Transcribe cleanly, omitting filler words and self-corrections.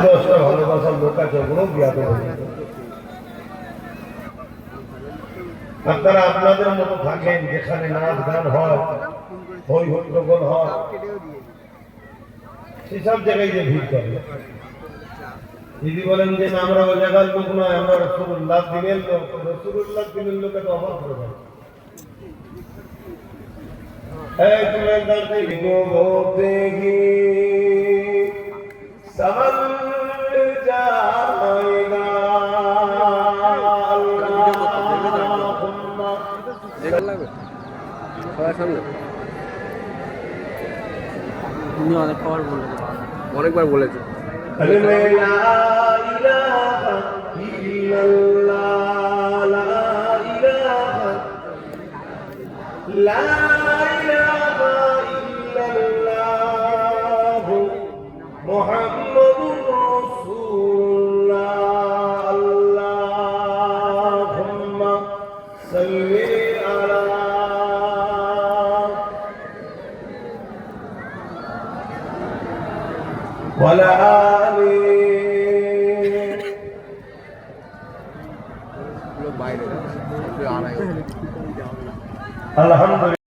দশটা ভালোবাসার লোক আছে, ওগুলো জ্ঞাত আপনারা আপনাদের মতো থাকেন, যেখানে নাচ গান হয়, হই হট্টগোল হয়, সেসব জায়গায় যে ভিড় করে। যদি বলেন যে না আমরা ওই জায়গার লোক নয়, আমরা রসুল্লাহ দিনের লোক, রসুল্লাহ দিনের লোকে তো অবাক করে দেয়। समझ जाएगा অনেকবার বলেছে মুহাম্মাদুর রাসূলুল্লাহ আল্লাহুম্মা সাল্লি আলা ওয়ালা আলি বাইরে আড়াই আলহামদুলিল্লাহ।